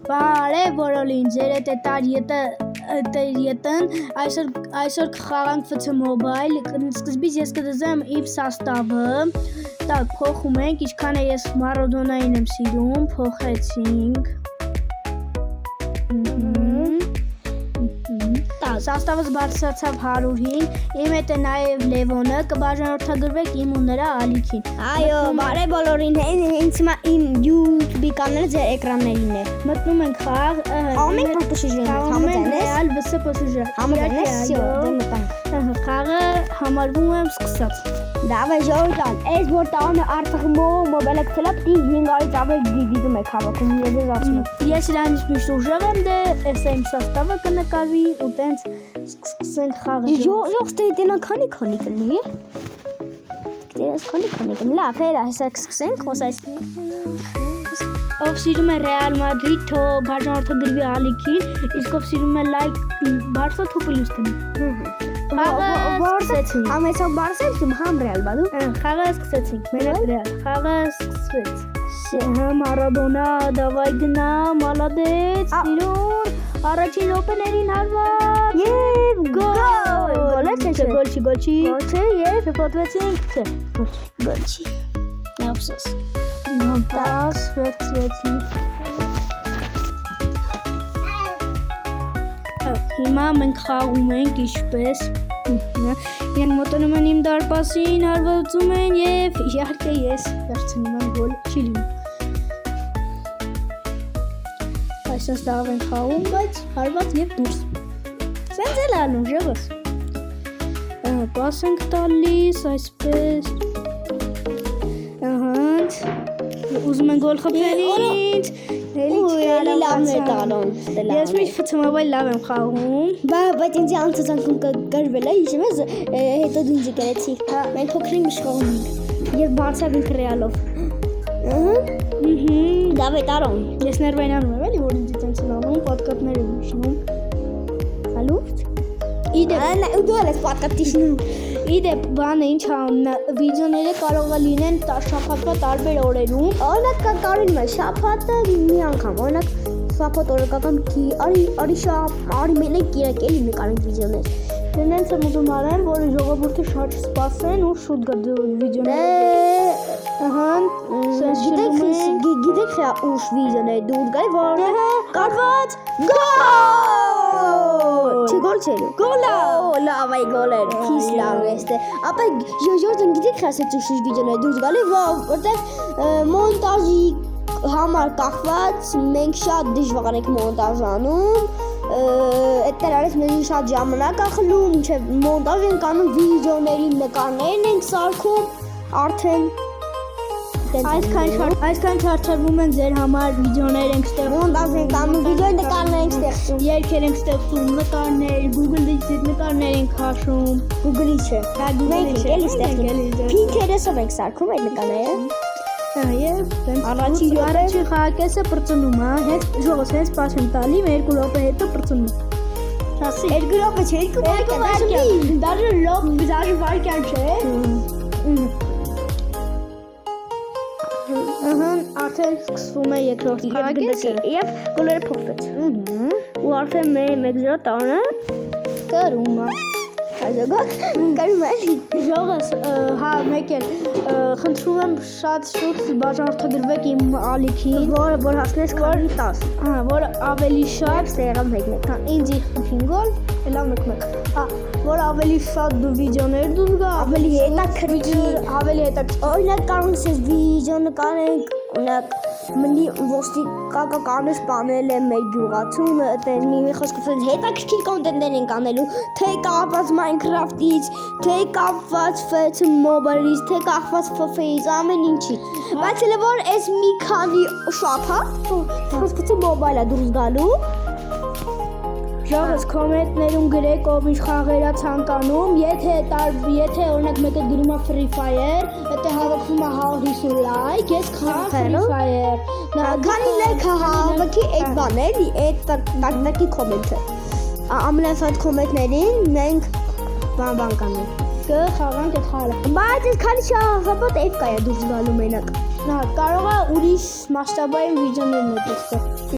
Բարև բոլորին, ձեր հետ է Ետն, այսօր կխաղանք FC Mobile, սկզբից ես կդզեմ իմ սաստավը, տակ փոխում ենք, ինչքան է ես Մարադոնային եմ սիրում, փոխեցինք, սաստավս բարձրացավ 100-ին, իմ հետ է նաև Լևոնը, կբաժանորդագրվեք իմ ու նրա ալիքին։ Այո, բարև բոլորին, հենց իմ YouTube-ի կանալը ձեր էկրաններին է։ Մտնում ենք խաղ, ամեն փոխշուժեն, Ռեալ BS փոխշուժը։ Համաձայն ես, դե մտանք։ Խաղը համարվում եմ սկսած։ Դավայ ժողովուրդ, այս որ տանը Արցախի մոբայլը գտելա, պիտի 500-ից ավել դիվիզում եք հավաքում, ես ասում եմ։ Ես իրանից միշտ ուժեղ եմ, դե էս է իմ սաստավը կնկարվի ու տենց սկսենք խաղը։ Ժողովուրդ, դենա քանի կլինի։ Դες քանի կլինի։ Լավ, հեսա սկսենք խոսայսնի։ Ով սիրում է Real Madrid, թող բաժանորդագրվի ալիքին, իսկ ով սիրում է Barça, թող պլյուս տնի։ Ամեսով բարսեցում համ Real բադու։ Խաղը սկսեցինք, մեր Real։ Խաղը սկսվեց։ Մարադոնա, դավայ գնա, մալադեց, սիրուն, առաջին րոպեներին հարված։ Եվ գոլ։ Գոլ է չէ։ Գոլչի։ Եվ փոթվեցինք, չէ, գոլչի։ Ապսոս։ Տաս, վերցրեցինք։ Հիմա մենք խաղում ենք ինչպես Իրենք մոտենում են իմ դարպասին, հարվածում են և իհարկե ես վերցնում եմ գոլ չի լինում։ Այսպես լավ ենք խաղում, բայց հարված և դուրս։ Սենց էլ ալում ժողս։ Պաս ենք տալիս, այսպես։ Ուզում են գոլ խփել ինձ։ Էլի լավն է տալում։ Ես միշտ FC Mobile լավ եմ խաղում։ Բայց ինձ անցածանքում կգրվել է, հիշում ես, հետո դինձի կրեցի։ Մենք փոքրին միշտ խաղում ենք։ Եվ բարձրացինք Real-ով։ Դավե տարոն։ Ես ներվայնանում եմ, էլի որ ինձ տենց լանում, պատկապներ եմ իջնում։ Հալուց։ Դու ես պատկապ տիշնում։ Իդեպ բանը ինչ վիդեոները կարող է լինեն շաբաթվա տարբեր օրերում։ Օրինակ կարողանում է շաբաթը մի անգամ, օրինակ շաբաթ օրը կամ արի մենակ կիրակ էլի նկարենք վիդեոներ։ Դրանց եմ ուզում արեմ, որ ժողովուրդը շատ սպասեն ու շուտ գա վիդեոները։ Գիտեք ուշ վիդեոներ դուր գայ որ կարված գոլ չէ գոլա լավ այ գոլեր քիչ լավ էստե ապա ժորժն գիտեք ասեցի շուշ վիդեոներ դուր գալի որտեղ մոնտաժի համար կախված մենք շատ դժվար ենք մոնտաժ անում այդտեղ արես մենք շատ ժամանակ է խլում չէ մոնտաժ ենք անում վիդեոների նկարներն ենք սարքում արդեն Այսքան չարչարվում են ձեր համար վիդեոներ ենք ստեղծում, մոնտաժ ենք անում, վիդեո նկարներ ենք ստեղծում, երգեր ենք ստեղծում, նկարներ, Google-ից նկարներ ենք քաշում, Google-ի չէ, մենք էլի ստեղծում, Pinterest-ով ենք սարքում այդ նկարները, եւ առաջին խաղակեսը պրծնում է, հենց պաս եմ տալի, 2 րոպե հետո պրծնում։ 2 րոպե չէ, 2 վայրկյան, դաժե վայրկյան չէ։ Արդեն սկսվում է երկրորդ խաղակեսը եւ գոլերը փոխվեց։ Ու արդեն մեկ տանը կրում է։ Կրում է։ Ժողս, հա, մեկ էլ խնդրում եմ շատ շուտ բաժանորդագրվեք իմ ալիքին, որ հասնես 10։ Հա, որ ավելի շատ ստեղամ մեկ։ ինձի 5 գոլ, լավ մեկ։ Հա, որ ավելի շատ վիդեոներ դուր գա, ավելի հետաքրքիր։ Օրինակ կարող ես վիդեո նկարենք, օրինակ մնի ոստիկաններ սպանել է մեր գյուղացուն, այդպես մի խոսքով հետաքրքիր կոնտենտներ ենք անելու, թե կապված Minecraft-ից, թե կապված FC Mobile-ից, թե կապված FIFA-ից, ամեն ինչից։ Բայց էլ որ այս մի քանի շաբաթ FC Mobile-ը դուրս գալու Ժողս կոմենտներում գրեք ով ինչ խաղեր է ցանկանում, եթե օրինակ մեկը գրում է Free Fire, այդտեղ հավաքվում է 150 լայք, ես խաղամ Free Fire։ Քանի լայք հավաքի այդ բանն էլի, այդ տակտակի կոմենտը։ Ամենասատ կոմենտներին մենք բան կանենք։ Կխաղանք այդ խաղը։ Բայց այս քանի շաբաթ FK-ը դուրս գալու մենակ։ Կարող է ուրիշ մասշտաբային վիդեոներ նետել։